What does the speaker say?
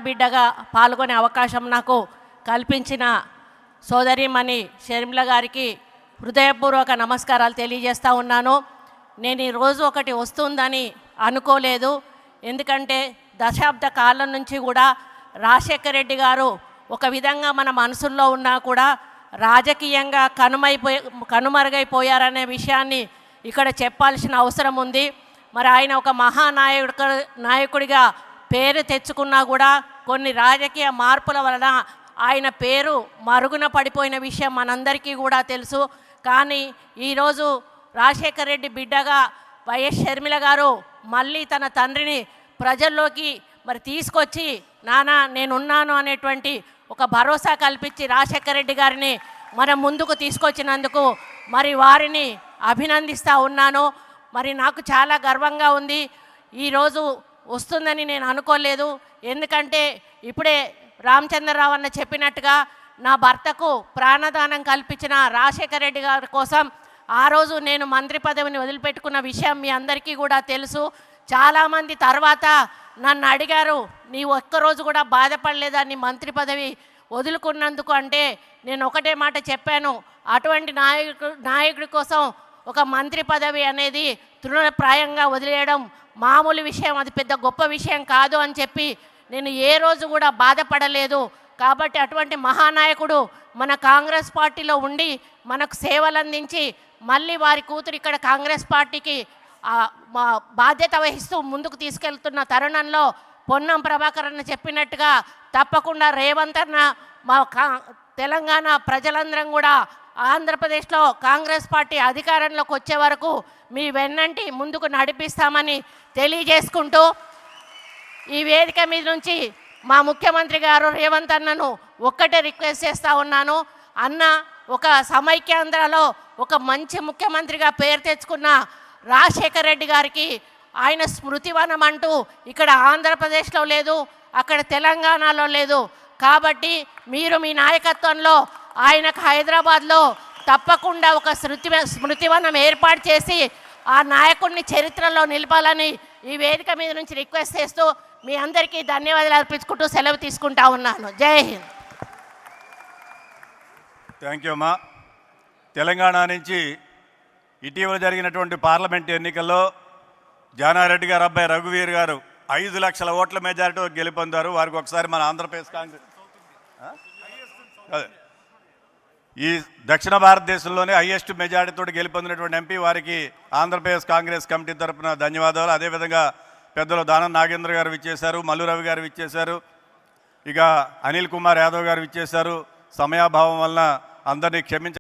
బిడ్డగా పాల్గొనే అవకాశం నాకు కల్పించిన సోదరిమణి షర్మిల గారికి హృదయపూర్వక నమస్కారాలు తెలియజేస్తూ ఉన్నాను. నేను ఈరోజు ఒకటి వస్తుందని అనుకోలేదు. ఎందుకంటే దశాబ్ద కాలం నుంచి కూడా రాజశేఖర రెడ్డి గారు ఒక విధంగా మన మనసుల్లో ఉన్నా కూడా రాజకీయంగా కనుమరుగైపోయారనే విషయాన్ని ఇక్కడ చెప్పాల్సిన అవసరం ఉంది. మరి ఆయన ఒక నాయకుడిగా పేరు తెచ్చుకున్నా కూడా కొన్ని రాజకీయ మార్పుల వలన ఆయన పేరు మరుగున పడిపోయిన విషయం మనందరికీ కూడా తెలుసు. కానీ ఈరోజు రాజశేఖర రెడ్డి బిడ్డగా వైఎస్ షర్మిల గారు మళ్ళీ తన తండ్రిని ప్రజల్లోకి మరి తీసుకొచ్చి నానా నేనున్నాను అనేటువంటి ఒక భరోసా కల్పించి రాజశేఖర రెడ్డి గారిని మన ముందుకు తీసుకొచ్చినందుకు మరి వారిని అభినందిస్తూ ఉన్నాను. మరి నాకు చాలా గర్వంగా ఉంది. ఈరోజు వస్తుందని నేను అనుకోలేదు. ఎందుకంటే ఇప్పుడే రామచంద్రరావు అన్న చెప్పినట్టుగా నా భర్తకు ప్రాణదానం కల్పించిన రాజశేఖర రెడ్డి గారి కోసం ఆ రోజు నేను మంత్రి పదవిని వదిలిపెట్టుకున్న విషయం మీ అందరికీ కూడా తెలుసు. చాలామంది తర్వాత నన్ను అడిగారు, నీ ఒక్కరోజు కూడా బాధపడలేదా నీ మంత్రి పదవి వదులుకున్నందుకు అంటే నేను ఒకటే మాట చెప్పాను, అటువంటి నాయకుడి కోసం ఒక మంత్రి పదవి అనేది తృణప్రాయంగా వదిలేయడం మామూలు విషయం, అది పెద్ద గొప్ప విషయం కాదు అని చెప్పి నేను ఏ రోజు కూడా బాధపడలేదు. కాబట్టి అటువంటి మహానాయకుడు మన కాంగ్రెస్ పార్టీలో ఉండి మనకు సేవలు అందించి మళ్ళీ వారి కూతురు ఇక్కడ కాంగ్రెస్ పార్టీకి బాధ్యత వహిస్తూ ముందుకు తీసుకెళ్తున్న తరుణంలో పొన్నం ప్రభాకర్ అన్న చెప్పినట్టుగా తప్పకుండా రేవంత్ అన్న మా తెలంగాణ ప్రజలందరం కూడా ఆంధ్రప్రదేశ్లో కాంగ్రెస్ పార్టీ అధికారంలోకి వచ్చే వరకు మీ వెన్నంటి ముందుకు నడిపిస్తామని తెలియజేసుకుంటూ ఈ వేదిక మీద నుంచి మా ముఖ్యమంత్రి గారు రేవంత్ అన్నను ఒక్కటే రిక్వెస్ట్ చేస్తూ ఉన్నాను. అన్న ఒక సమైక్యాంధ్రలో ఒక మంచి ముఖ్యమంత్రిగా పేరు తెచ్చుకున్న రాజశేఖర రెడ్డి గారికి ఆయన స్మృతివనం అంటూ ఇక్కడ ఆంధ్రప్రదేశ్లో లేదు, అక్కడ తెలంగాణలో లేదు. కాబట్టి మీరు మీ నాయకత్వంలో ఆయనకు హైదరాబాద్లో తప్పకుండా ఒక స్మృతివనం ఏర్పాటు చేసి ఆ నాయకుడిని చరిత్రలో నిలపాలని ఈ వేదిక మీద నుంచి రిక్వెస్ట్ చేస్తూ మీ అందరికీ ధన్యవాదాలు అర్పించుకుంటూ సెలవు తీసుకుంటా ఉన్నాను. జై హింద్. థ్యాంక్ యూ అమ్మా. తెలంగాణ నుంచి ఇటీవల జరిగినటువంటి పార్లమెంట్ ఎన్నికల్లో జానారెడ్డి గారు అబ్బాయి రఘువీర్ గారు 5 లక్షల ఓట్ల మెజారిటీ గెలుపొందారు. వారికి ఒకసారి మన ఆంధ్రప్రదేశ్ కాంగ్రెస్ ఈ దక్షిణ భారతదేశంలోనే హైయెస్ట్ మెజారిటీతో గెలుపొందినటువంటి ఎంపీ వారికి ఆంధ్రప్రదేశ్ కాంగ్రెస్ కమిటీ తరఫున ధన్యవాదాలు. అదేవిధంగా పెద్దలు దానం నాగేంద్ర గారు విచ్చేశారు, మల్లు రవి గారు విచ్చేశారు, ఇక అనిల్ కుమార్ యాదవ్ గారు విచ్చేశారు. సమయాభావం వలన అందరినీ క్షమించారు.